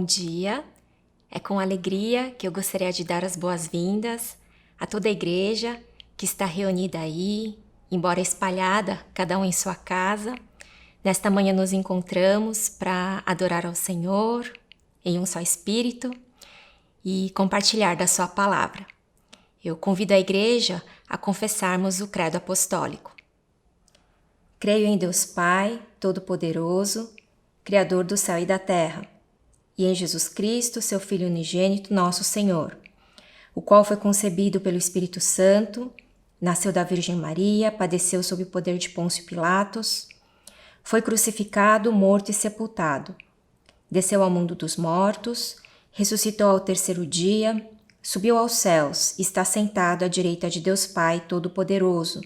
dia. É com alegria que eu gostaria de dar as boas-vindas a toda a igreja que está reunida aí, embora espalhada, cada um em sua casa. Nesta manhã nos encontramos para adorar ao Senhor em um só Espírito e compartilhar da sua palavra. Eu convido a igreja a confessarmos o credo apostólico. Creio em Deus Pai, Todo-Poderoso, Criador do céu e da terra, e em Jesus Cristo, seu Filho unigênito, nosso Senhor, o qual foi concebido pelo Espírito Santo, nasceu da Virgem Maria, padeceu sob o poder de Pôncio Pilatos, foi crucificado, morto e sepultado, desceu ao mundo dos mortos, ressuscitou ao terceiro dia, subiu aos céus e está sentado à direita de Deus Pai Todo-Poderoso,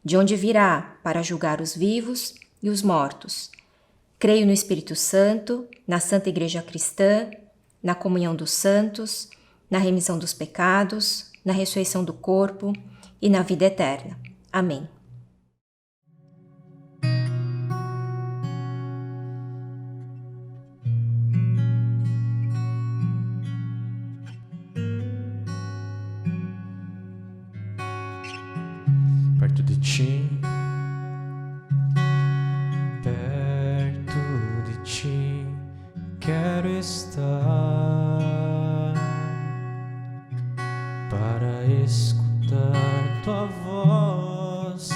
de onde virá para julgar os vivos e os mortos. Creio no Espírito Santo, na Santa Igreja Cristã, na comunhão dos santos, na remissão dos pecados, na ressurreição do corpo e na vida eterna. Amém. Perto de ti, quero estar para escutar tua voz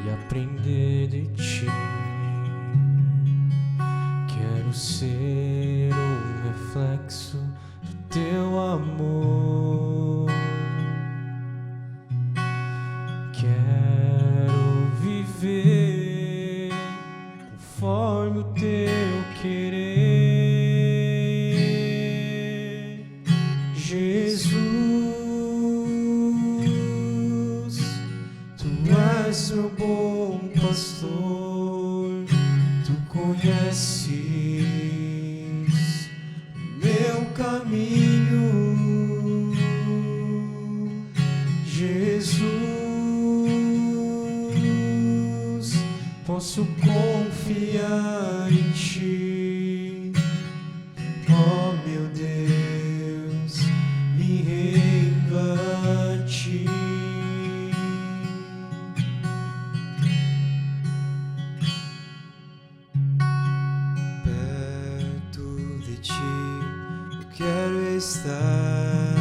e aprender de ti. Quero ser um reflexo do teu amor. Quero viver conforme o teu querer, Jesus. Tu és meu bom pastor, tu conheces meu caminho, Jesus. Posso confiar em ti, oh meu Deus, me rendo a ti. Perto de ti eu quero estar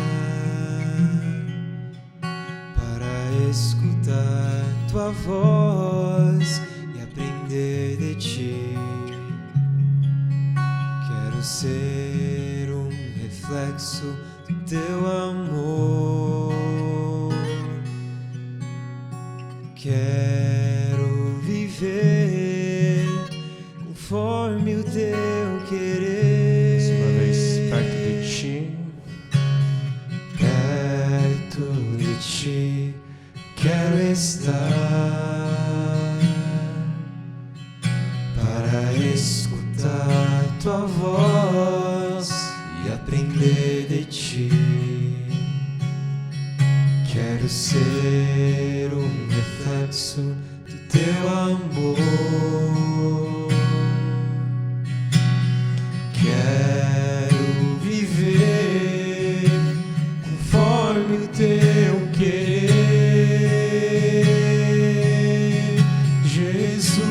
para escutar tua voz e aprender de ti. Quero ser um reflexo do teu amor. Quero viver conforme o teu querer. Mais uma vez, perto de ti. Perto de ti quero estar para escutar tua voz e aprender de ti. Quero ser um reflexo do teu amor. Quero viver conforme o teu querer, Jesus.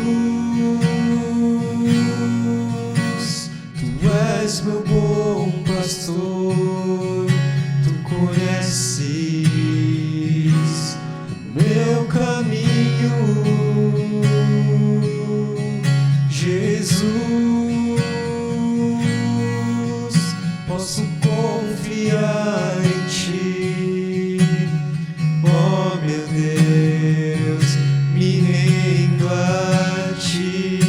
Tu és meu bom pastor, tu conheces meu caminho, Jesus. Posso confiar em ti, oh meu Deus, me rendo a ti,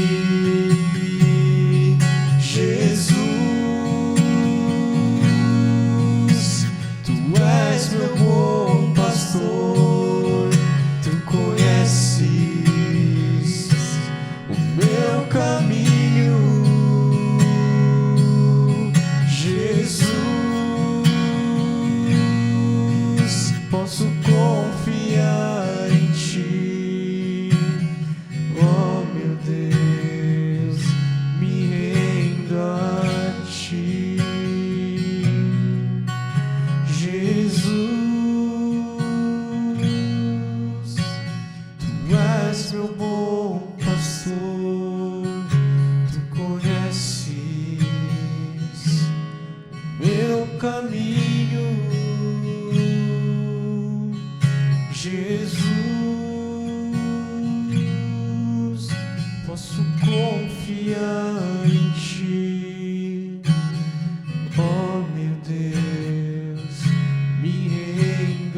Jesus. Tu és meu bom pastor, tu conheces o meu caminho, Jesus. Posso confiar em ti, oh meu Deus, me rendo a ti.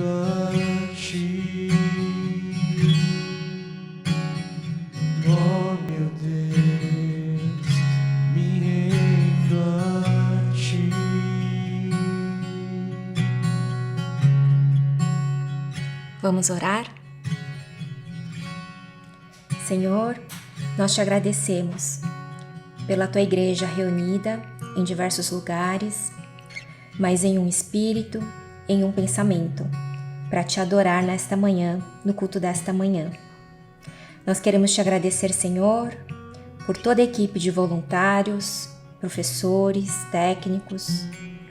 a ti. Oh, meu Deus, me rendo a ti. Vamos orar? Senhor, nós te agradecemos pela tua igreja reunida em diversos lugares, mas em um espírito, em um pensamento, para te adorar nesta manhã, no culto desta manhã. Nós queremos te agradecer, Senhor, por toda a equipe de voluntários, professores, técnicos,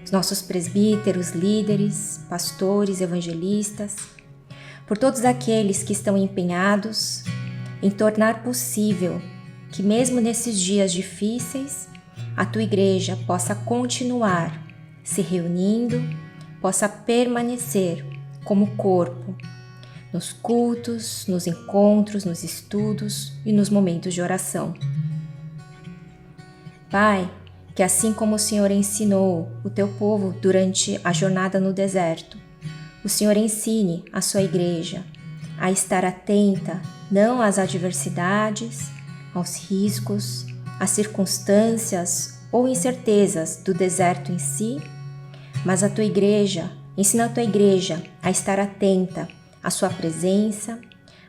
os nossos presbíteros, líderes, pastores, evangelistas, por todos aqueles que estão empenhados em tornar possível que mesmo nesses dias difíceis, a tua igreja possa continuar se reunindo, possa permanecer como corpo, nos cultos, nos encontros, nos estudos e nos momentos de oração. Pai, que assim como o Senhor ensinou o teu povo durante a jornada no deserto, o Senhor ensine a sua igreja a estar atenta não às adversidades, aos riscos, às circunstâncias ou incertezas do deserto em si, mas ensina a tua igreja a estar atenta à sua presença,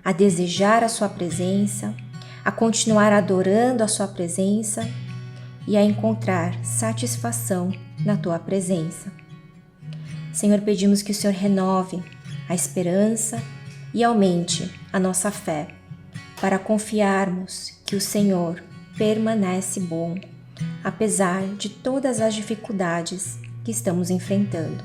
a desejar a sua presença, a continuar adorando a sua presença e a encontrar satisfação na tua presença. Senhor, pedimos que o Senhor renove a esperança e aumente a nossa fé, para confiarmos que o Senhor permanece bom, apesar de todas as dificuldades que estamos enfrentando.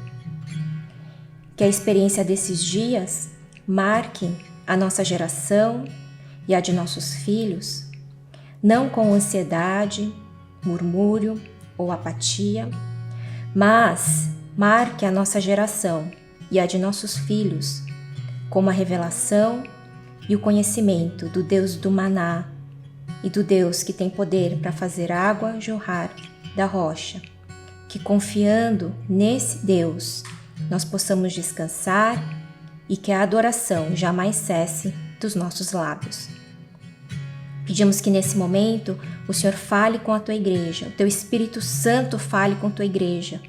Que a experiência desses dias marque a nossa geração e a de nossos filhos, não com ansiedade, murmúrio ou apatia, mas marque a nossa geração e a de nossos filhos com a revelação e o conhecimento do Deus do maná e do Deus que tem poder para fazer água jorrar da rocha, que confiando nesse Deus nós possamos descansar e que a adoração jamais cesse dos nossos lábios. Pedimos que nesse momento o Senhor fale com a tua igreja, o teu Espírito Santo fale com a tua igreja,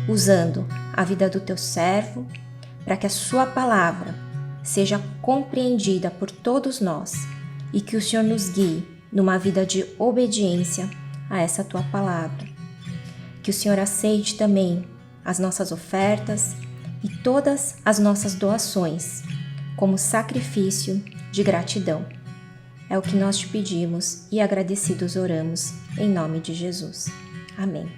usando a vida do teu servo, para que a sua palavra seja compreendida por todos nós e que o Senhor nos guie numa vida de obediência a essa tua palavra. Que o Senhor aceite também as nossas ofertas e todas as nossas doações como sacrifício de gratidão. É o que nós te pedimos e agradecidos oramos em nome de Jesus. Amém.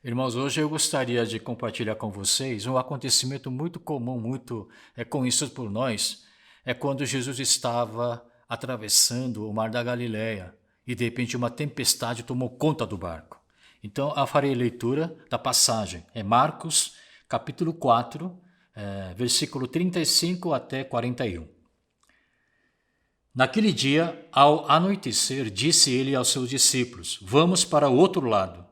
Irmãos, hoje eu gostaria de compartilhar com vocês um acontecimento muito comum, muito conhecido por nós, é quando Jesus estava atravessando o mar da Galileia e de repente uma tempestade tomou conta do barco. Então, eu farei a leitura da passagem, é Marcos, capítulo 4, versículo 35 até 41. Naquele dia, ao anoitecer, disse ele aos seus discípulos: "Vamos para o outro lado."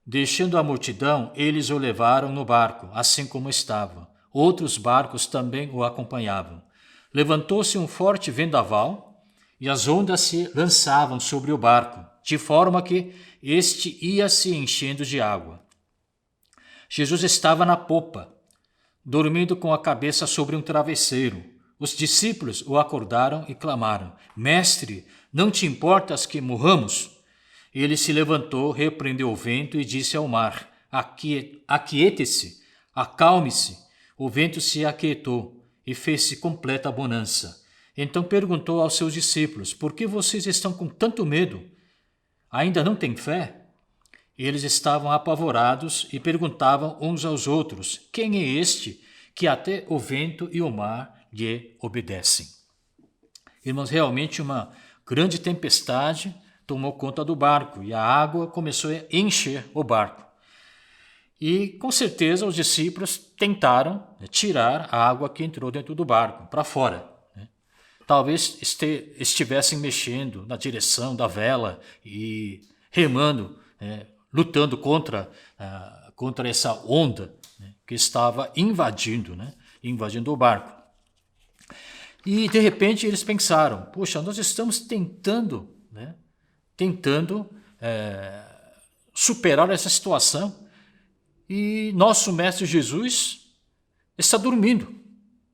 Deixando a multidão, eles o levaram no barco, assim como estava. Outros barcos também o acompanhavam. Levantou-se um forte vendaval e as ondas se lançavam sobre o barco, de forma que este ia se enchendo de água. Jesus estava na popa, dormindo com a cabeça sobre um travesseiro. Os discípulos o acordaram e clamaram: "Mestre, não te importas que morramos?" Ele se levantou, repreendeu o vento e disse ao mar: "Aquiete-se, acalme-se." O vento se aquietou e fez-se completa bonança. Então perguntou aos seus discípulos: "Por que vocês estão com tanto medo? Ainda não têm fé?" Eles estavam apavorados e perguntavam uns aos outros: "Quem é este que até o vento e o mar lhe obedecem?" Irmãos, realmente uma grande tempestade tomou conta do barco e a água começou a encher o barco. E com certeza os discípulos tentaram tirar a água que entrou dentro do barco para fora. talvez estivessem mexendo na direção da vela e remando, lutando contra essa onda, né, que estava invadindo o barco. E de repente eles pensaram, puxa, nós estamos tentando superar essa situação e nosso mestre Jesus está dormindo.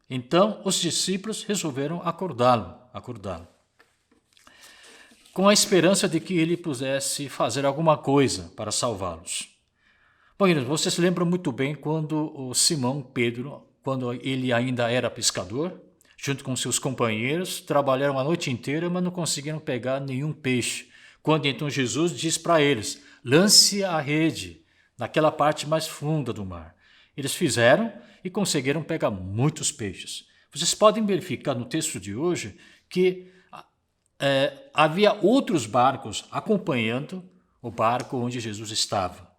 Então os discípulos resolveram acordá-lo, com a esperança de que ele pudesse fazer alguma coisa para salvá-los. Bom, vocês lembram muito bem quando o Simão Pedro, quando ele ainda era pescador, junto com seus companheiros, trabalharam a noite inteira, mas não conseguiram pegar nenhum peixe. Quando então Jesus diz para eles, lance a rede naquela parte mais funda do mar. Eles fizeram e conseguiram pegar muitos peixes. Vocês podem verificar no texto de hoje que havia outros barcos acompanhando o barco onde Jesus estava.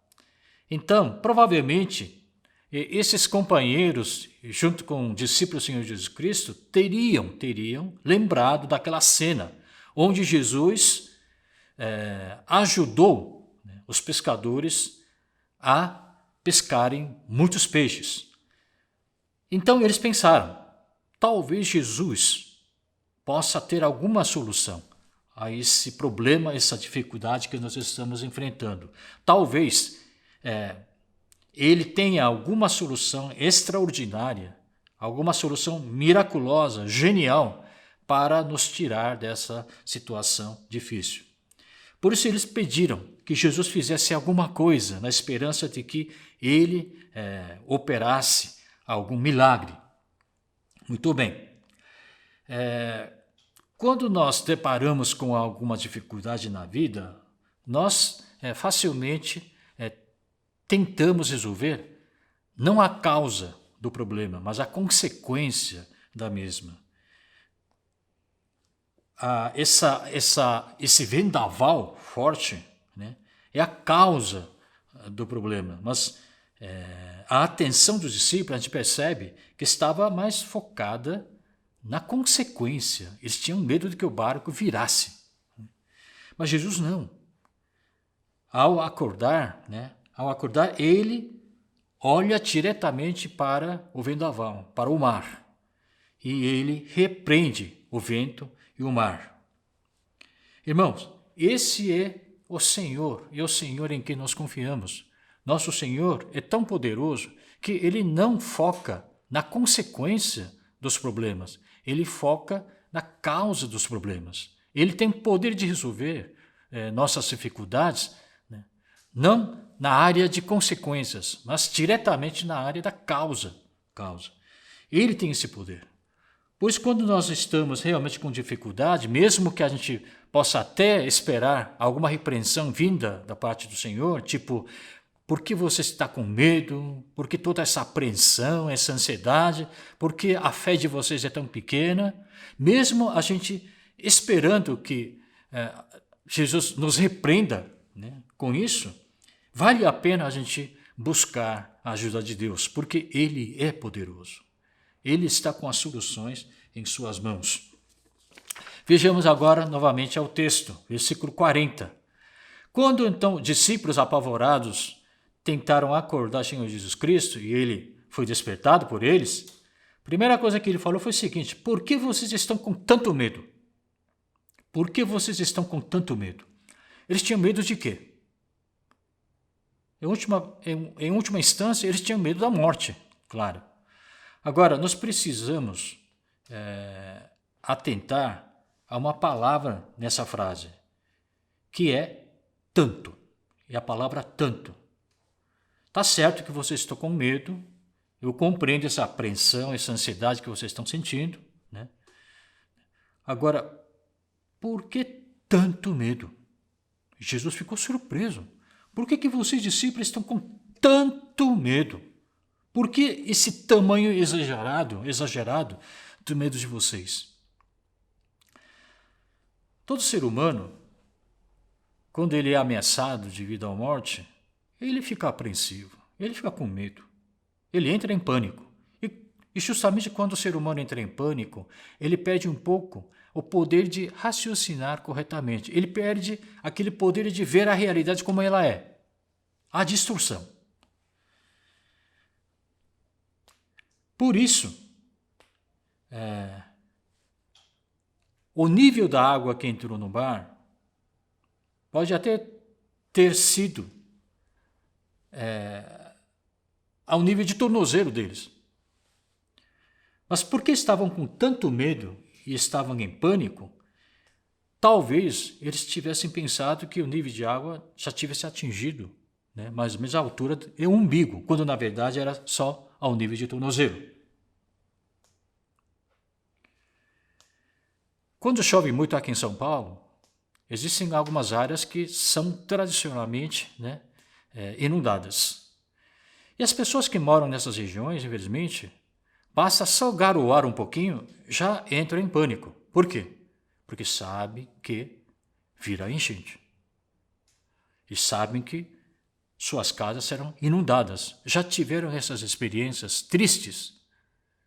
Então, provavelmente, esses companheiros, junto com o discípulo do Senhor Jesus Cristo, teriam lembrado daquela cena onde Jesus ajudou os pescadores a pescarem muitos peixes. Então eles pensaram, talvez Jesus possa ter alguma solução a esse problema, essa dificuldade que nós estamos enfrentando. Talvez ele tenha alguma solução extraordinária, alguma solução miraculosa, genial, para nos tirar dessa situação difícil. Por isso eles pediram que Jesus fizesse alguma coisa, na esperança de que ele operasse algum milagre. Muito bem. Quando nós deparamos com alguma dificuldade na vida, nós facilmente tentamos resolver não a causa do problema, mas a consequência da mesma. Esse vendaval forte, né, é a causa do problema, mas a atenção dos discípulos, a gente percebe que estava mais focada na consequência. Eles tinham medo de que o barco virasse. Mas Jesus não. Ao acordar, ele olha diretamente para o vendaval, para o mar, e ele repreende o vento e o mar. Irmãos, esse é o Senhor, e o Senhor em quem nós confiamos. Nosso Senhor é tão poderoso que ele não foca na consequência dos problemas, ele foca na causa dos problemas. Ele tem poder de resolver nossas dificuldades, né? Não na área de consequências, mas diretamente na área da causa. Ele tem esse poder. Pois quando nós estamos realmente com dificuldade, mesmo que a gente possa até esperar alguma repreensão vinda da parte do Senhor, tipo, por que você está com medo? Por que toda essa apreensão, essa ansiedade? Por que a fé de vocês é tão pequena? Mesmo a gente esperando que Jesus nos repreenda, né, com isso, vale a pena a gente buscar a ajuda de Deus, porque Ele é poderoso. Ele está com as soluções em suas mãos. Vejamos agora novamente ao texto, versículo 40. Quando então discípulos apavorados tentaram acordar o Senhor Jesus Cristo e ele foi despertado por eles, a primeira coisa que ele falou foi o seguinte: por que vocês estão com tanto medo? Por que vocês estão com tanto medo? Eles tinham medo de quê? Em última instância, eles tinham medo da morte, claro. Agora, nós precisamos atentar a uma palavra nessa frase, que é tanto. É a palavra tanto. Tá certo que vocês estão com medo, eu compreendo essa apreensão, essa ansiedade que vocês estão sentindo, né? Agora, por que tanto medo? Jesus ficou surpreso. Por que vocês, discípulos, estão com tanto medo? Por que esse tamanho exagerado do medo de vocês? Todo ser humano, quando ele é ameaçado de vida ou morte, ele fica apreensivo, ele fica com medo, ele entra em pânico. E E justamente quando o ser humano entra em pânico, ele perde um pouco o poder de raciocinar corretamente. Ele perde aquele poder de ver a realidade como ela é. A distorção. Por isso, o nível da água que entrou no bar pode até ter sido ao nível de tornozelo deles. Mas porque estavam com tanto medo e estavam em pânico, talvez eles tivessem pensado que o nível de água já tivesse atingido, né, mais ou menos a altura do umbigo, quando na verdade era só ao nível de tornozelo. Quando chove muito aqui em São Paulo, existem algumas áreas que são tradicionalmente, né, inundadas. E as pessoas que moram nessas regiões, infelizmente, basta só garoar um pouquinho, já entram em pânico. Por quê? Porque sabem que virá enchente. E sabem que suas casas serão inundadas. Já tiveram essas experiências tristes,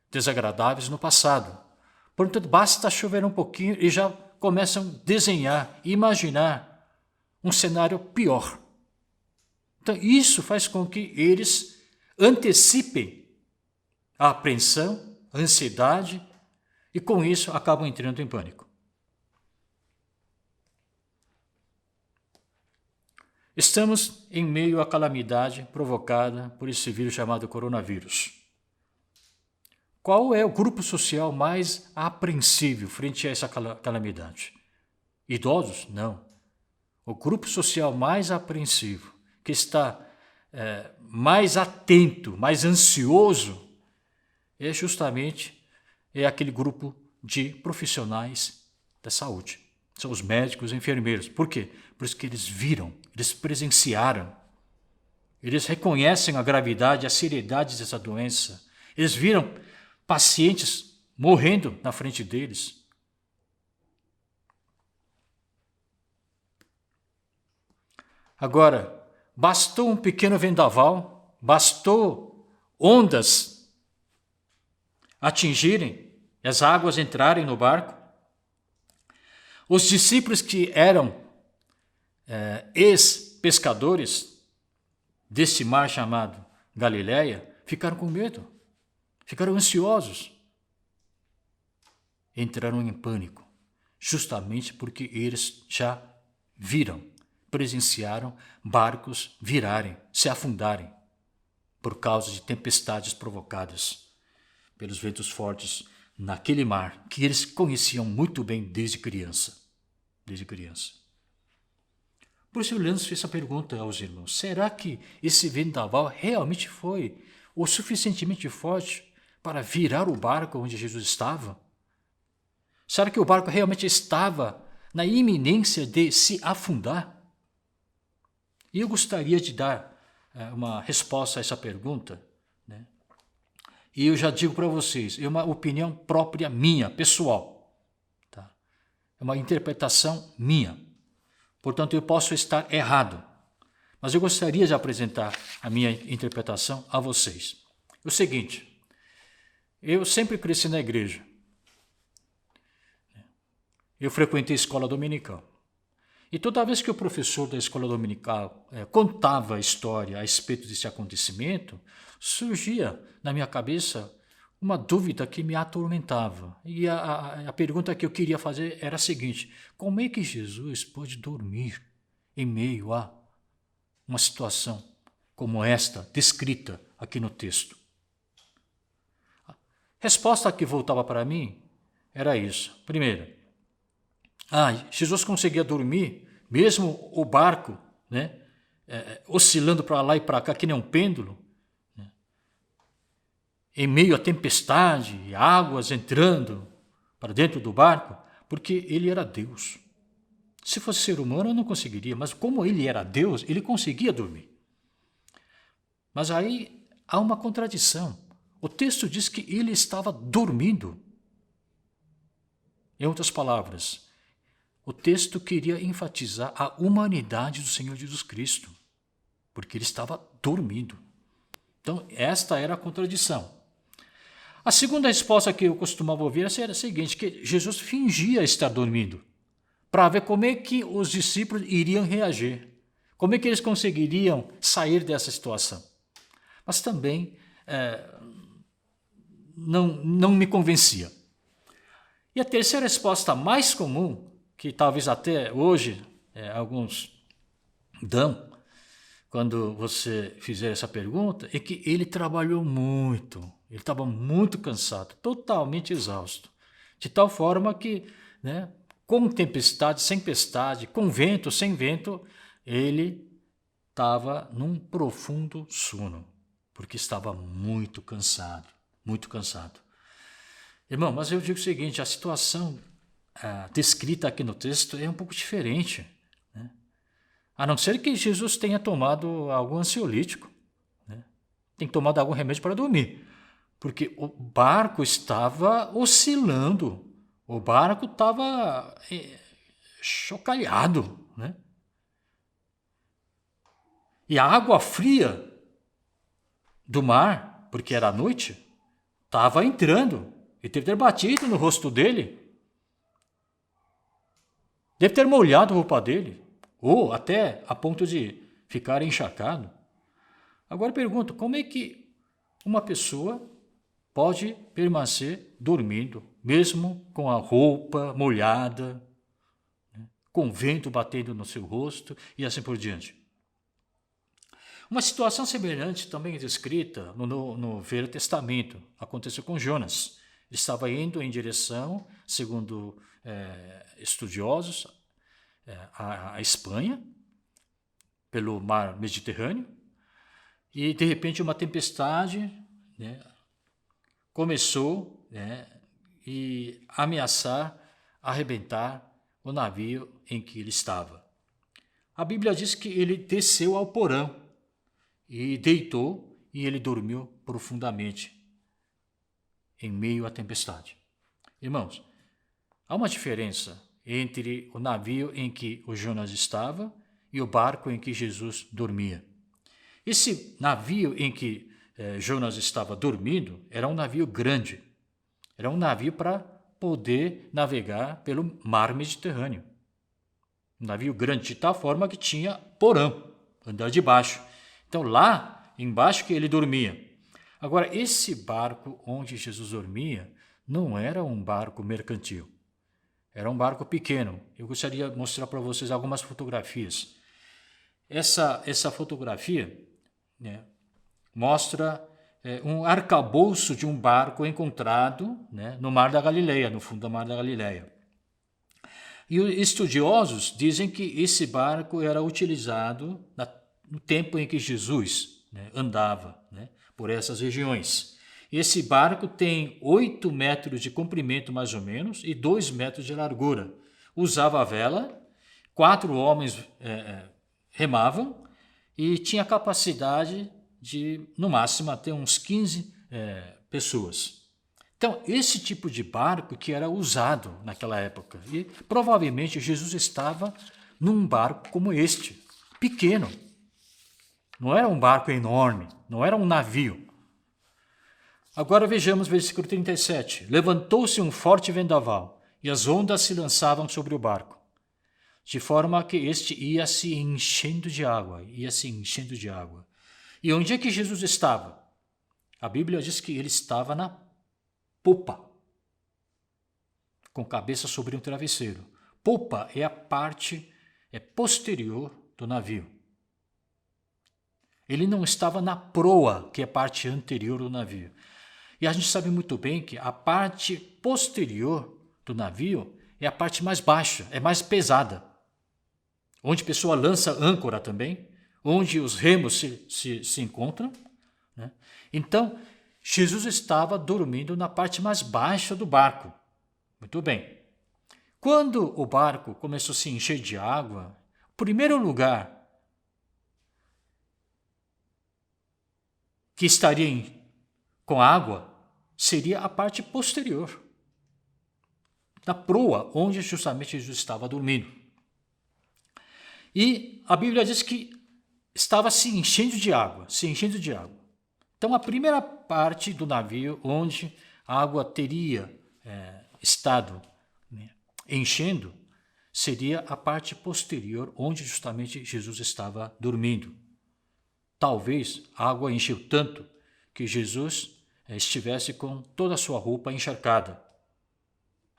desagradáveis no passado. Portanto, basta chover um pouquinho e já começam a desenhar, imaginar um cenário pior. Então, isso faz com que eles antecipem a apreensão, a ansiedade e, com isso, acabam entrando em pânico. Estamos em meio à calamidade provocada por esse vírus chamado coronavírus. Qual é o grupo social mais apreensível frente a essa calamidade? Idosos? Não. O grupo social mais apreensivo, que está mais atento, mais ansioso, é justamente aquele grupo de profissionais da saúde. São os médicos e enfermeiros. Por quê? Por isso que eles viram, eles presenciaram, eles reconhecem a gravidade, a seriedade dessa doença. Eles viram pacientes morrendo na frente deles. Agora, bastou um pequeno vendaval, bastou ondas atingirem, as águas entrarem no barco. Os discípulos que eram ex-pescadores desse mar chamado Galileia ficaram com medo. Ficaram ansiosos, entraram em pânico, justamente porque eles já viram, presenciaram barcos virarem, se afundarem, por causa de tempestades provocadas pelos ventos fortes naquele mar que eles conheciam muito bem desde criança. Por isso eu lanço essa pergunta aos irmãos: será que esse vendaval realmente foi o suficientemente forte para virar o barco onde Jesus estava? Será que o barco realmente estava na iminência de se afundar? E eu gostaria de dar uma resposta a essa pergunta, né? E eu já digo para vocês, é uma opinião própria minha, pessoal. Tá? É uma interpretação minha. Portanto, eu posso estar errado. Mas eu gostaria de apresentar a minha interpretação a vocês. O seguinte: eu sempre cresci na igreja. Eu frequentei a escola dominical. E toda vez que o professor da escola dominical contava a história a respeito desse acontecimento, surgia na minha cabeça uma dúvida que me atormentava. E a pergunta que eu queria fazer era a seguinte: como é que Jesus pode dormir em meio a uma situação como esta, descrita aqui no texto? Resposta que voltava para mim era isso. Primeiro, Jesus conseguia dormir, mesmo o barco, né, oscilando para lá e para cá, que nem um pêndulo, né, em meio à tempestade, águas entrando para dentro do barco, porque ele era Deus. Se fosse ser humano, eu não conseguiria, mas como ele era Deus, ele conseguia dormir. Mas aí há uma contradição. O texto diz que ele estava dormindo. Em outras palavras, o texto queria enfatizar a humanidade do Senhor Jesus Cristo, porque ele estava dormindo. Então, esta era a contradição. A segunda resposta que eu costumava ouvir era a seguinte, que Jesus fingia estar dormindo, para ver como é que os discípulos iriam reagir, como é que eles conseguiriam sair dessa situação. Mas também não me convencia. E a terceira resposta mais comum, que talvez até hoje alguns dão, quando você fizer essa pergunta, é que ele trabalhou muito, ele estava muito cansado, totalmente exausto, de tal forma que, com tempestade, sem tempestade, com vento, sem vento, ele estava num profundo sono, porque estava muito cansado, muito cansado. Irmão, mas eu digo o seguinte, a situação descrita aqui no texto é um pouco diferente, a não ser que Jesus tenha tomado algum ansiolítico, tem tomado algum remédio para dormir, porque o barco estava oscilando, o barco estava chocalhado, E a água fria do mar, porque era noite, estava entrando e deve ter batido no rosto dele, deve ter molhado a roupa dele, ou até a ponto de ficar encharcado. Agora eu pergunto, como é que uma pessoa pode permanecer dormindo, mesmo com a roupa molhada, com vento batendo no seu rosto e assim por diante? Uma situação semelhante também é descrita no Velho Testamento. Aconteceu com Jonas. Ele estava indo em direção, segundo estudiosos, à Espanha, pelo mar Mediterrâneo, e de repente uma tempestade começou e ameaçar arrebentar o navio em que ele estava. A Bíblia diz que ele desceu ao porão e deitou e ele dormiu profundamente em meio à tempestade. Irmãos, há uma diferença entre o navio em que o Jonas estava e o barco em que Jesus dormia. Esse navio em que Jonas estava dormindo era um navio grande, era um navio para poder navegar pelo mar Mediterrâneo. Um navio grande de tal forma que tinha porão, andar de baixo. Então lá embaixo que ele dormia. Agora, esse barco onde Jesus dormia não era um barco mercantil. Era um barco pequeno. Eu gostaria de mostrar para vocês algumas fotografias. Essa fotografia mostra um arcabouço de um barco encontrado no Mar da Galileia, no fundo do Mar da Galileia. E os estudiosos dizem que esse barco era utilizado no tempo em que Jesus andava por essas regiões. Esse barco tem 8 metros de comprimento, mais ou menos, e 2 metros de largura. Usava a vela, 4 homens remavam e tinha capacidade de, no máximo, até uns 15 pessoas. Então, esse tipo de barco que era usado naquela época. E provavelmente Jesus estava num barco como este, pequeno. Não era um barco enorme, não era um navio. Agora vejamos o versículo 37. Levantou-se um forte vendaval e as ondas se lançavam sobre o barco, de forma que este ia se enchendo de água, E onde é que Jesus estava? A Bíblia diz que ele estava na popa, com cabeça sobre um travesseiro. Popa é a parte posterior do navio. Ele não estava na proa, que é a parte anterior do navio. E a gente sabe muito bem que a parte posterior do navio é a parte mais baixa, é mais pesada. Onde a pessoa lança âncora também, onde os remos se encontram. Então, Jesus estava dormindo na parte mais baixa do barco. Muito bem. Quando o barco começou a se encher de água, o primeiro lugar que estaria com água seria a parte posterior, da proa, onde justamente Jesus estava dormindo. E a Bíblia diz que estava se enchendo de água. Então a primeira parte do navio onde a água teria estado, né, enchendo, seria a parte posterior, onde justamente Jesus estava dormindo. Talvez a água encheu tanto que Jesus estivesse com toda a sua roupa encharcada.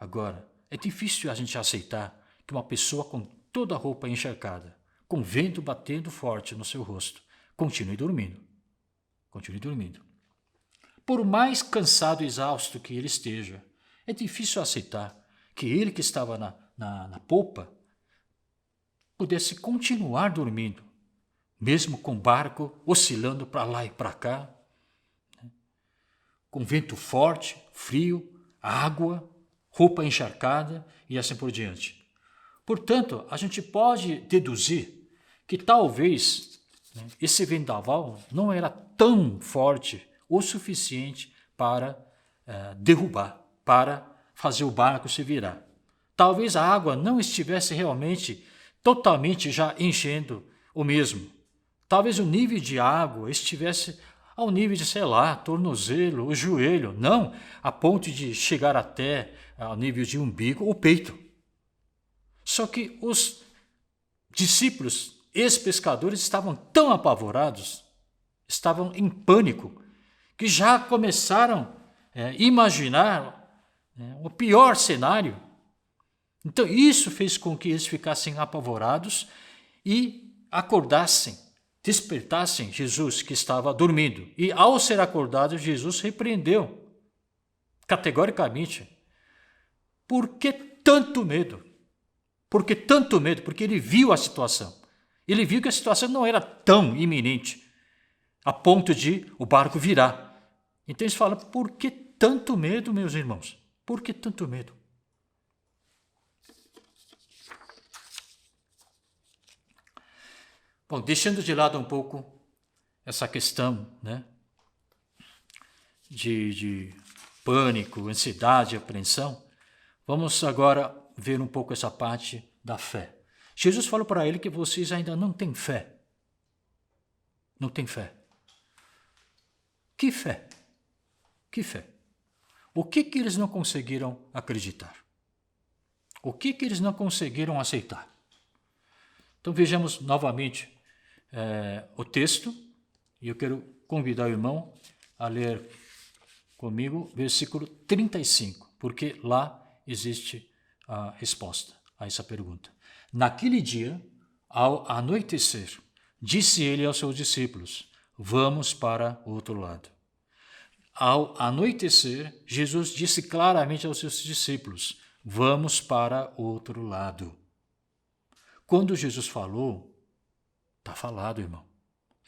Agora, é difícil a gente aceitar que uma pessoa com toda a roupa encharcada, com vento batendo forte no seu rosto, continue dormindo. Continue dormindo. Por mais cansado e exausto que ele esteja, é difícil aceitar que ele que estava na polpa pudesse continuar dormindo, mesmo com o barco oscilando para lá e para cá, né? Com vento forte, frio, água, roupa encharcada e assim por diante. Portanto, a gente pode deduzir que talvez, né, esse vendaval não era tão forte o suficiente para derrubar, para fazer o barco se virar. Talvez a água não estivesse realmente totalmente já enchendo o mesmo. Talvez o nível de água estivesse ao nível de, sei lá, tornozelo, o joelho, não a ponto de chegar até ao nível de umbigo ou peito. Só que os discípulos, ex-pescadores, estavam tão apavorados, estavam em pânico, que já começaram a imaginar o pior cenário. Então isso fez com que eles ficassem apavorados e acordassem, despertassem Jesus, que estava dormindo. E ao ser acordado, Jesus repreendeu categoricamente. Por que tanto medo? Por que tanto medo? Porque ele viu a situação. Ele viu que a situação não era tão iminente, a ponto de o barco virar. Então eles falam, por que tanto medo, meus irmãos? Por que tanto medo? Bom, deixando de lado um pouco essa questão, né, de pânico, ansiedade, apreensão, vamos agora ver um pouco essa parte da fé. Jesus falou para ele que vocês ainda não têm fé. Não têm fé. Que fé? Que fé? O que eles não conseguiram acreditar? O que eles não conseguiram aceitar? Então vejamos novamente o texto, e eu quero convidar o irmão a ler comigo versículo 35, porque lá existe a resposta a essa pergunta. Naquele dia, ao anoitecer, disse ele aos seus discípulos, vamos para o outro lado. Ao anoitecer, Jesus disse claramente aos seus discípulos, vamos para o outro lado. Quando Jesus falou, está falado, irmão.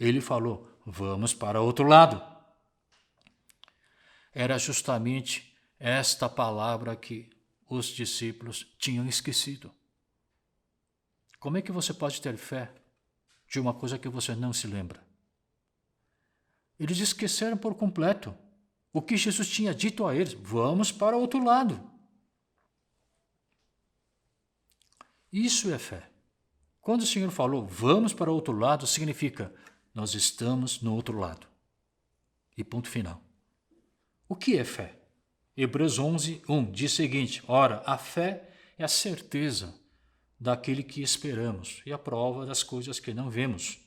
Ele falou, vamos para o outro lado. Era justamente esta palavra que os discípulos tinham esquecido. Como é que você pode ter fé de uma coisa que você não se lembra? Eles esqueceram por completo o que Jesus tinha dito a eles. Vamos para o outro lado. Isso é fé. Quando o Senhor falou, vamos para o outro lado, significa, nós estamos no outro lado. E ponto final. O que é fé? Hebreus 11, 1 diz o seguinte, ora, a fé é a certeza daquele que esperamos e a prova das coisas que não vemos.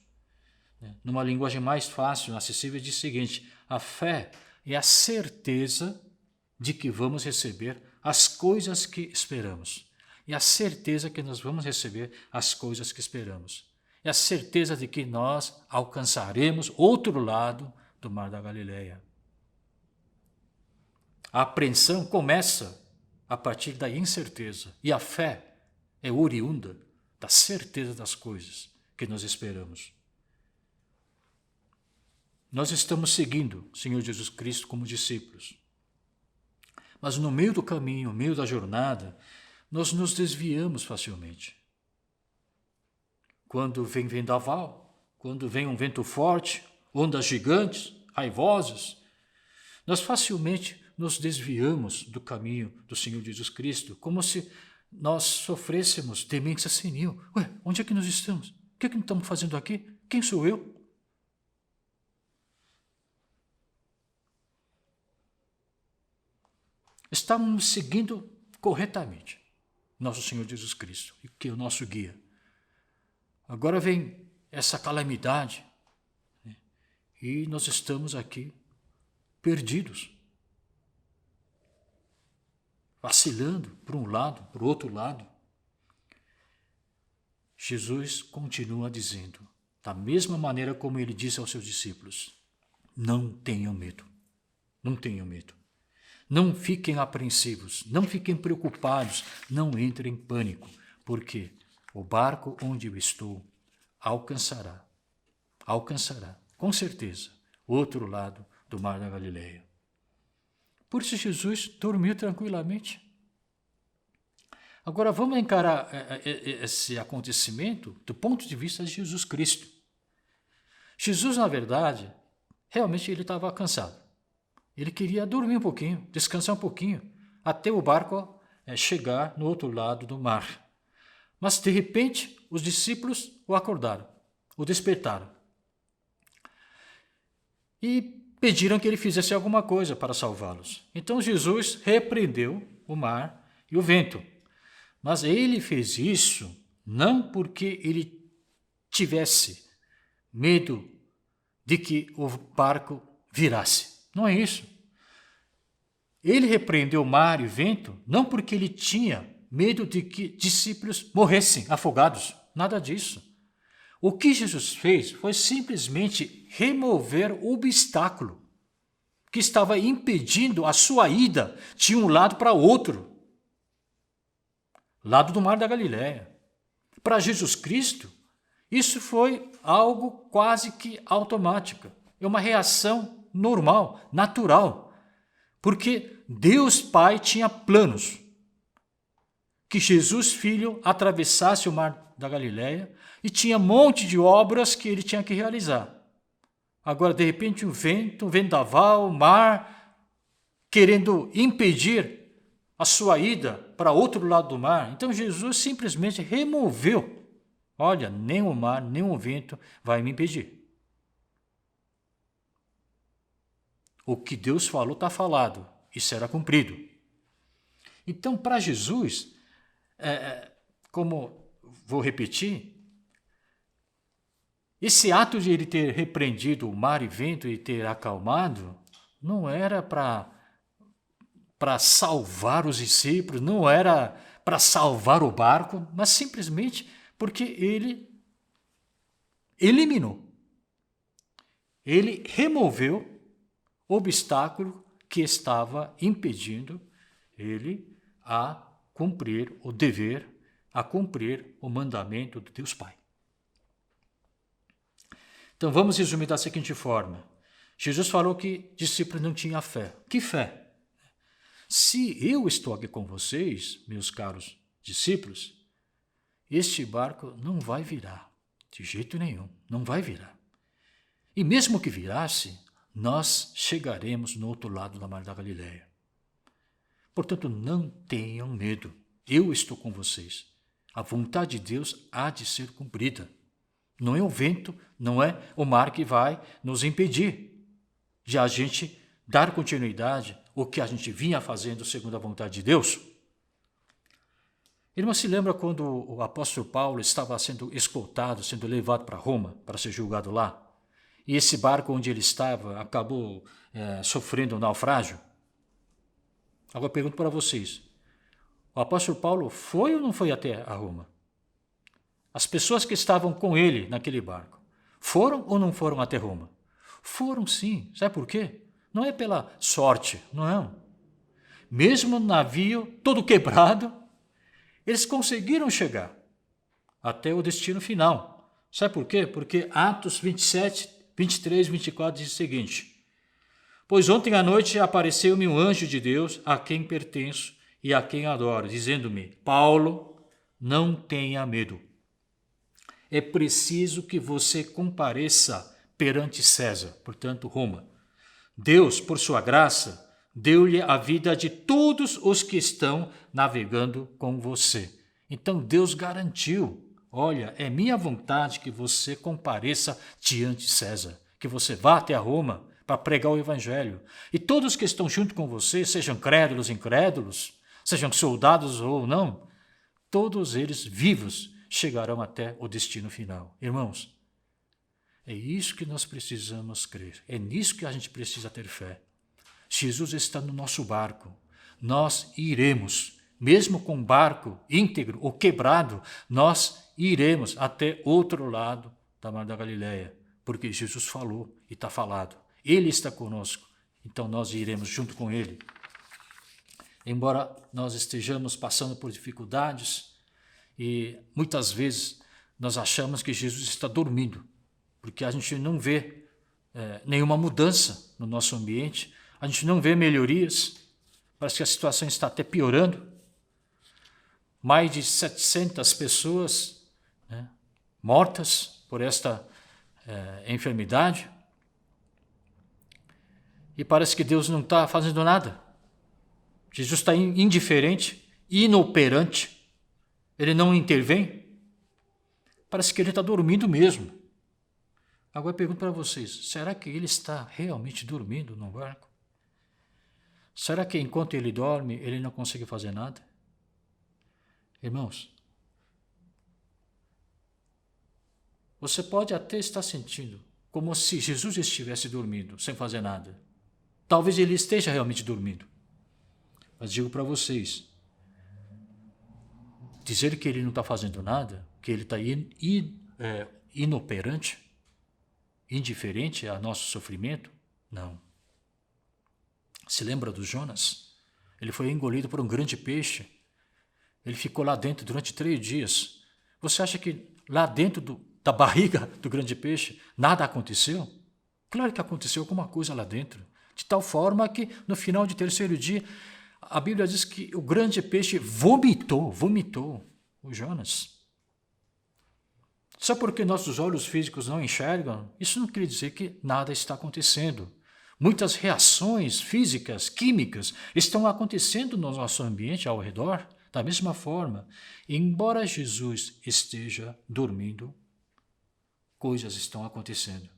Numa linguagem mais fácil, acessível, diz o seguinte, a fé é a certeza de que vamos receber as coisas que esperamos. E a certeza que nós vamos receber as coisas que esperamos. É a certeza de que nós alcançaremos outro lado do Mar da Galileia. A apreensão começa a partir da incerteza. E a fé é oriunda da certeza das coisas que nós esperamos. Nós estamos seguindo o Senhor Jesus Cristo como discípulos. Mas no meio do caminho, no meio da jornada, nós nos desviamos facilmente. Quando vem vendaval, quando vem um vento forte, ondas gigantes, raivosas, nós facilmente nos desviamos do caminho do Senhor Jesus Cristo, como se nós sofrêssemos demência senil. Ué, onde é que nós estamos? O que é que nós estamos fazendo aqui? Quem sou eu? Estávamos seguindo corretamente nosso Senhor Jesus Cristo, que é o nosso guia. Agora vem essa calamidade, né? E nós estamos aqui perdidos, vacilando por um lado, por outro lado. Jesus continua dizendo, da mesma maneira como ele disse aos seus discípulos, não tenham medo, não tenham medo. Não fiquem apreensivos, não fiquem preocupados, não entrem em pânico, porque o barco onde eu estou alcançará, com certeza, o outro lado do mar da Galileia. Por isso Jesus dormiu tranquilamente. Agora vamos encarar esse acontecimento do ponto de vista de Jesus Cristo. Jesus, na verdade, realmente ele estava cansado. Ele queria dormir um pouquinho, descansar um pouquinho, até o barco chegar no outro lado do mar. Mas, de repente, os discípulos o acordaram, o despertaram. E pediram que ele fizesse alguma coisa para salvá-los. Então, Jesus repreendeu o mar e o vento. Mas ele fez isso não porque ele tivesse medo de que o barco virasse. Não é isso. Ele repreendeu o mar e o vento não porque ele tinha medo de que discípulos morressem afogados. Nada disso. O que Jesus fez foi simplesmente remover o obstáculo que estava impedindo a sua ida de um lado para o outro. Lado do mar da Galileia. Para Jesus Cristo, isso foi algo quase que automático. É uma reação normal, natural. Porque Deus Pai tinha planos que Jesus Filho atravessasse o mar da Galileia e tinha um monte de obras que ele tinha que realizar. Agora, de repente, um vento, um vendaval, o mar, querendo impedir a sua ida para outro lado do mar. Então, Jesus simplesmente removeu. Olha, nem o mar, nem o vento vai me impedir. O que Deus falou está falado e será cumprido. Então, para Jesus, como vou repetir, esse ato de ele ter repreendido o mar e vento e ter acalmado, não era para salvar os discípulos, não era para salvar o barco, mas simplesmente porque ele eliminou. Ele removeu o obstáculo que estava impedindo ele a cumprir o dever, a cumprir o mandamento de Deus Pai. Então vamos resumir da seguinte forma. Jesus falou que discípulos não tinham fé. Que fé? Se eu estou aqui com vocês, meus caros discípulos, este barco não vai virar, de jeito nenhum, não vai virar. E mesmo que virasse, nós chegaremos no outro lado da mar da Galileia. Portanto, não tenham medo, eu estou com vocês. A vontade de Deus há de ser cumprida. Não é o vento, não é o mar que vai nos impedir de a gente dar continuidade ao que a gente vinha fazendo segundo a vontade de Deus. Irmão, se lembra quando o apóstolo Paulo estava sendo escoltado, sendo levado para Roma, para ser julgado lá? E esse barco onde ele estava acabou sofrendo um naufrágio? Agora eu pergunto para vocês, o apóstolo Paulo foi ou não foi até a Roma? As pessoas que estavam com ele naquele barco, foram ou não foram até Roma? Foram sim. Sabe por quê? Não é pela sorte, não. Mesmo no navio todo quebrado, eles conseguiram chegar até o destino final. Sabe por quê? Porque Atos 27, 23, 24 diz o seguinte: pois ontem à noite apareceu-me um anjo de Deus, a quem pertenço e a quem adoro, dizendo-me: Paulo, não tenha medo. É preciso que você compareça perante César, portanto Roma. Deus, por sua graça, deu-lhe a vida de todos os que estão navegando com você. Então Deus garantiu, olha, é minha vontade que você compareça diante de César, que você vá até a Roma para pregar o evangelho. E todos que estão junto com você, sejam crédulos, incrédulos, sejam soldados ou não, todos eles vivos chegarão até o destino final. Irmãos, é isso que nós precisamos crer. É nisso que a gente precisa ter fé. Jesus está no nosso barco. Nós iremos, mesmo com o barco íntegro ou quebrado, nós iremos até outro lado da Mar da Galileia, porque Jesus falou e está falado. Ele está conosco, então nós iremos junto com ele. Embora nós estejamos passando por dificuldades e muitas vezes nós achamos que Jesus está dormindo, porque a gente não vê nenhuma mudança no nosso ambiente, a gente não vê melhorias, parece que a situação está até piorando. Mais de 700 pessoas mortas por esta enfermidade. E parece que Deus não está fazendo nada. Jesus está indiferente, inoperante. Ele não intervém. Parece que ele está dormindo mesmo. Agora eu pergunto para vocês, será que ele está realmente dormindo no barco? Será que enquanto ele dorme, ele não consegue fazer nada? Irmãos, você pode até estar sentindo como se Jesus estivesse dormindo, sem fazer nada. Talvez ele esteja realmente dormindo. Mas digo para vocês, dizer que ele não está fazendo nada, que ele está inoperante, indiferente ao nosso sofrimento, não. Se lembra do Jonas? Ele foi engolido por um grande peixe. Ele ficou lá dentro durante 3 dias. Você acha que lá dentro da barriga do grande peixe nada aconteceu? Claro que aconteceu alguma coisa lá dentro. De tal forma que no final do 3º dia, a Bíblia diz que o grande peixe vomitou o Jonas. Só porque nossos olhos físicos não enxergam, isso não quer dizer que nada está acontecendo. Muitas reações físicas, químicas, estão acontecendo no nosso ambiente ao redor. Da mesma forma, embora Jesus esteja dormindo, coisas estão acontecendo.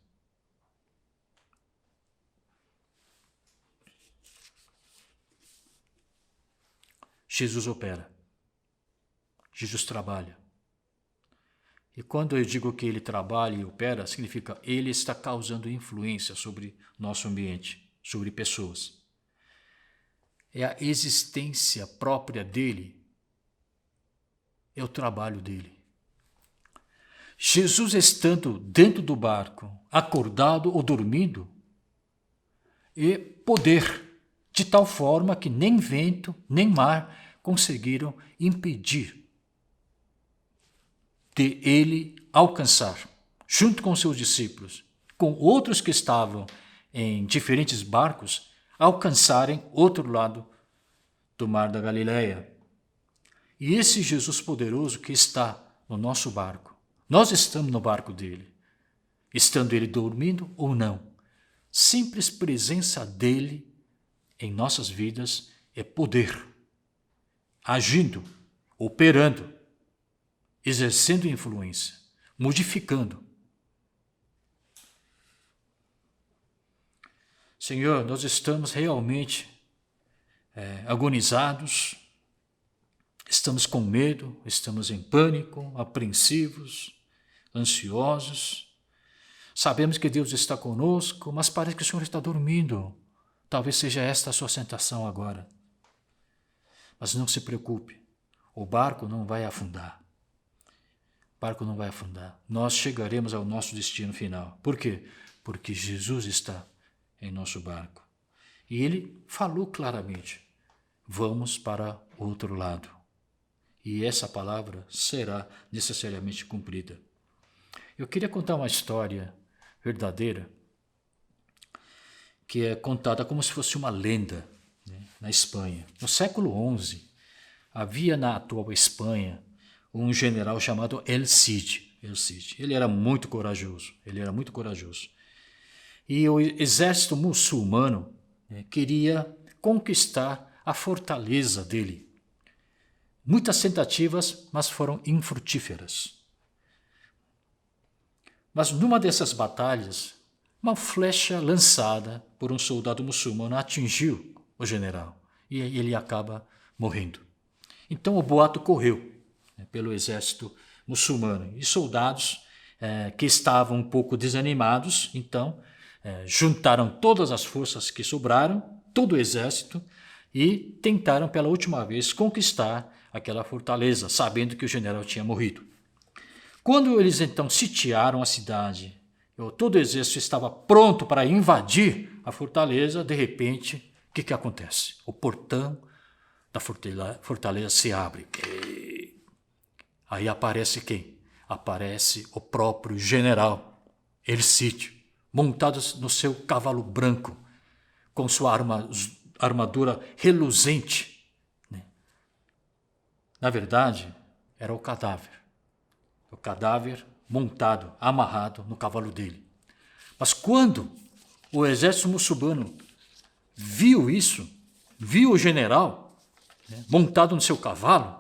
Jesus opera. Jesus trabalha. E quando eu digo que ele trabalha e opera, significa ele está causando influência sobre nosso ambiente, sobre pessoas. É a existência própria dele, é o trabalho dele. Jesus estando dentro do barco, acordado ou dormindo, é poder, de tal forma que nem vento, nem mar conseguiram impedir de ele alcançar, junto com seus discípulos, com outros que estavam em diferentes barcos, alcançarem outro lado do Mar da Galileia. E esse Jesus poderoso que está no nosso barco, nós estamos no barco dele, estando ele dormindo ou não, simples presença dele em nossas vidas é poder, agindo, operando, exercendo influência, modificando. Senhor, nós estamos realmente agonizados, estamos com medo, estamos em pânico, apreensivos, ansiosos. Sabemos que Deus está conosco, mas parece que o Senhor está dormindo. Talvez seja esta a sua sensação agora. Mas não se preocupe, o barco não vai afundar. O barco não vai afundar. Nós chegaremos ao nosso destino final. Por quê? Porque Jesus está em nosso barco. E ele falou claramente, vamos para outro lado. E essa palavra será necessariamente cumprida. Eu queria contar uma história verdadeira, que é contada como se fosse uma lenda, na Espanha. No século XI, havia na atual Espanha um general chamado El Cid. Ele era muito corajoso. E o exército muçulmano queria conquistar a fortaleza dele. Muitas tentativas, mas foram infrutíferas. Mas numa dessas batalhas, uma flecha lançada por um soldado muçulmano atingiu o general e ele acaba morrendo. Então o boato correu, né, pelo exército muçulmano e soldados que estavam um pouco desanimados, então juntaram todas as forças que sobraram, todo o exército, e tentaram pela última vez conquistar aquela fortaleza, sabendo que o general tinha morrido. Quando eles então sitiaram a cidade, todo o exército estava pronto para invadir a fortaleza, de repente, o que acontece? O portão da fortaleza se abre. Aí aparece quem? Aparece o próprio general Ercídio, montado no seu cavalo branco, com sua armadura reluzente. Na verdade, era o cadáver montado, amarrado no cavalo dele. Mas quando o exército muçulmano viu isso, viu o general montado no seu cavalo,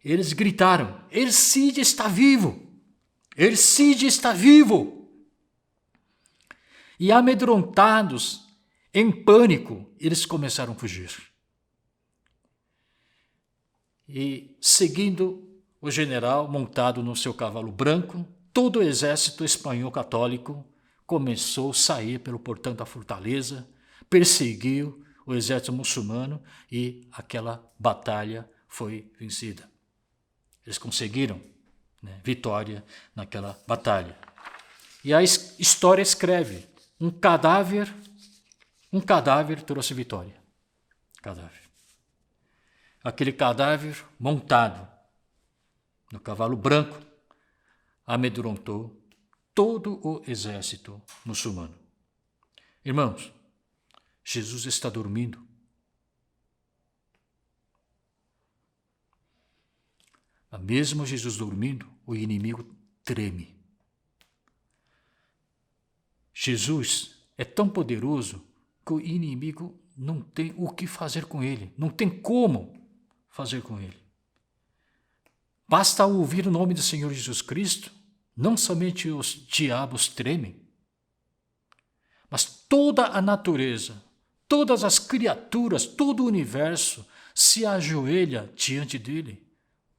eles gritaram: Ercídio está vivo! Ercídio está vivo! E amedrontados, em pânico, eles começaram a fugir. E seguindo o general montado no seu cavalo branco, todo o exército espanhol católico começou a sair pelo portão da fortaleza, perseguiu o exército muçulmano e aquela batalha foi vencida. Eles conseguiram vitória naquela batalha. E a história escreve: um cadáver trouxe vitória. Cadáver. Aquele cadáver montado no cavalo branco amedrontou todo o exército muçulmano. Irmãos, Jesus está dormindo. Mas mesmo Jesus dormindo, o inimigo treme. Jesus é tão poderoso que o inimigo não tem o que fazer com ele, não tem como fazer com ele. Basta ouvir o nome do Senhor Jesus Cristo, não somente os diabos tremem, mas toda a natureza, todas as criaturas, todo o universo se ajoelha diante dele.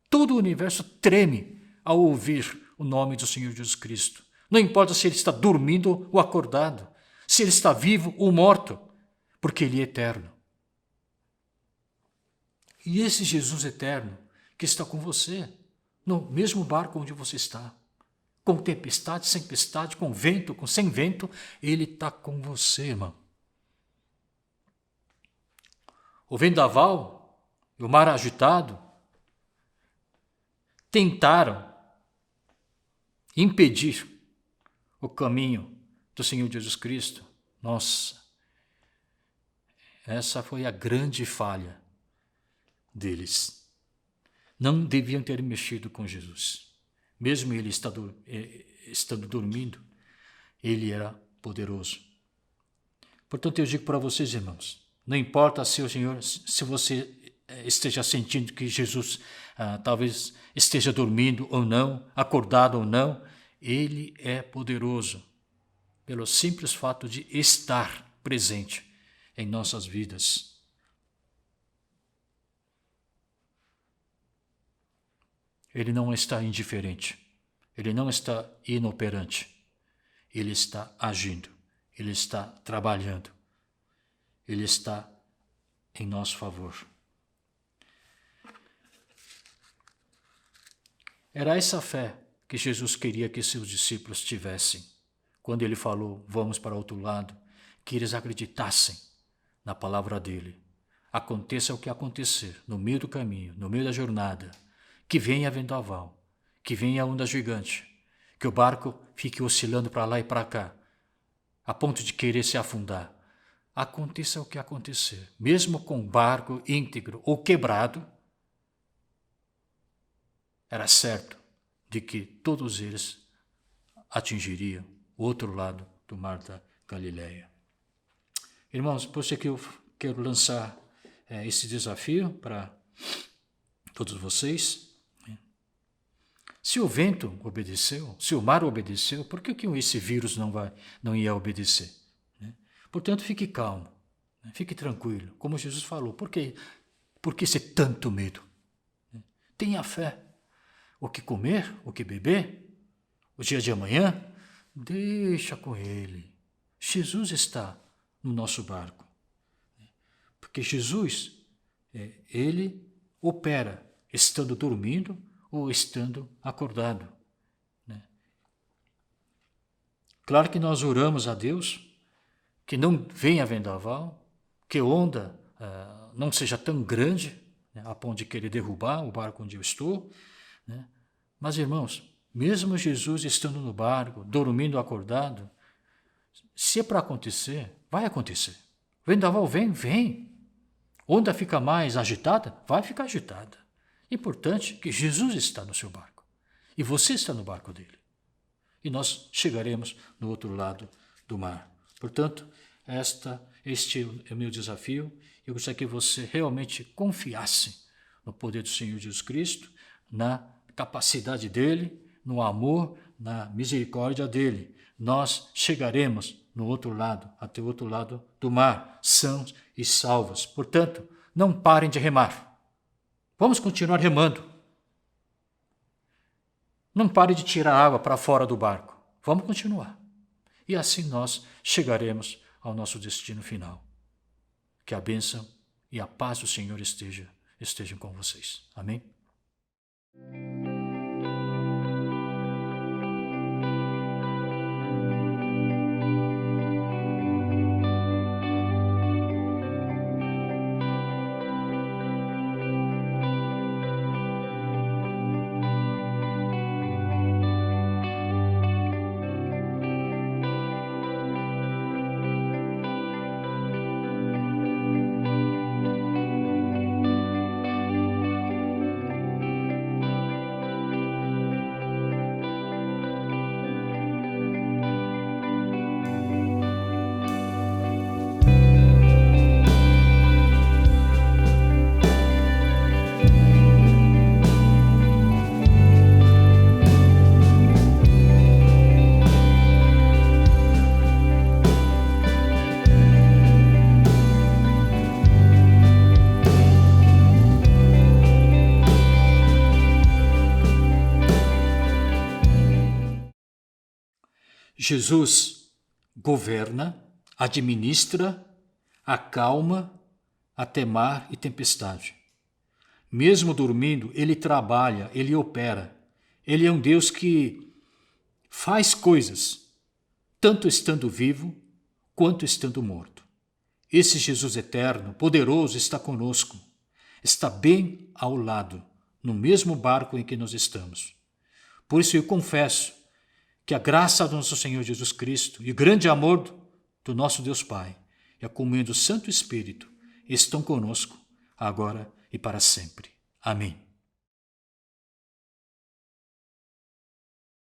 Todo o universo treme ao ouvir o nome do Senhor Jesus Cristo. Não importa se ele está dormindo ou acordado, se ele está vivo ou morto, porque ele é eterno. E esse Jesus eterno que está com você, no mesmo barco onde você está, com tempestade, sem tempestade, com vento, com sem vento, ele está com você, irmão. O vendaval e o mar agitado tentaram impedir o caminho do Senhor Jesus Cristo. Nossa, essa foi a grande falha deles. Não deviam ter mexido com Jesus. Mesmo ele estando dormindo, ele era poderoso. Portanto, eu digo para vocês, irmãos, não importa se você esteja sentindo que Jesus talvez esteja dormindo ou não, acordado ou não, ele é poderoso pelo simples fato de estar presente em nossas vidas. Ele não está indiferente, ele não está inoperante, ele está agindo, ele está trabalhando, ele está em nosso favor. Era essa fé que Jesus queria que seus discípulos tivessem. Quando ele falou, vamos para outro lado, que eles acreditassem na palavra dele. Aconteça o que acontecer, no meio do caminho, no meio da jornada, que venha vendaval, que venha onda gigante, que o barco fique oscilando para lá e para cá, a ponto de querer se afundar. Aconteça o que acontecer, mesmo com o barco íntegro ou quebrado, era certo de que todos eles atingiriam o outro lado do mar da Galileia. Irmãos, por isso que eu quero lançar esse desafio para todos vocês. Se o vento obedeceu, se o mar obedeceu, por que esse vírus não ia obedecer? Né? Portanto, fique calmo, né? Fique tranquilo. Como Jesus falou, por que esse tanto medo? Tenha fé. O que comer, o que beber, o dia de amanhã, deixa com Ele. Jesus está no nosso barco. Porque Jesus, Ele opera estando dormindo ou estando acordado. Né? Claro que nós oramos a Deus que não venha vendaval, que a onda não seja tão grande, né, a ponto de querer derrubar o barco onde eu estou. Né? Mas, irmãos, mesmo Jesus estando no barco, dormindo acordado, se é para acontecer, vai acontecer. Vendaval vem. Onda fica mais agitada, vai ficar agitada. Importante que Jesus está no seu barco e você está no barco dele. E nós chegaremos no outro lado do mar. Portanto, este é o meu desafio. Eu gostaria que você realmente confiasse no poder do Senhor Jesus Cristo, na capacidade dele, no amor, na misericórdia dele. Nós chegaremos no outro lado, até o outro lado do mar, sãos e salvos. Portanto, não parem de remar. Vamos continuar remando. Não pare de tirar água para fora do barco. Vamos continuar. E assim nós chegaremos ao nosso destino final. Que a bênção e a paz do Senhor estejam com vocês. Amém? Jesus governa, administra, acalma até mar e tempestade. Mesmo dormindo, ele trabalha, ele opera. Ele é um Deus que faz coisas, tanto estando vivo quanto estando morto. Esse Jesus eterno, poderoso, está conosco. Está bem ao lado, no mesmo barco em que nós estamos. Por isso eu confesso que a graça do nosso Senhor Jesus Cristo e o grande amor do nosso Deus Pai e a comunhão do Santo Espírito estão conosco, agora e para sempre. Amém.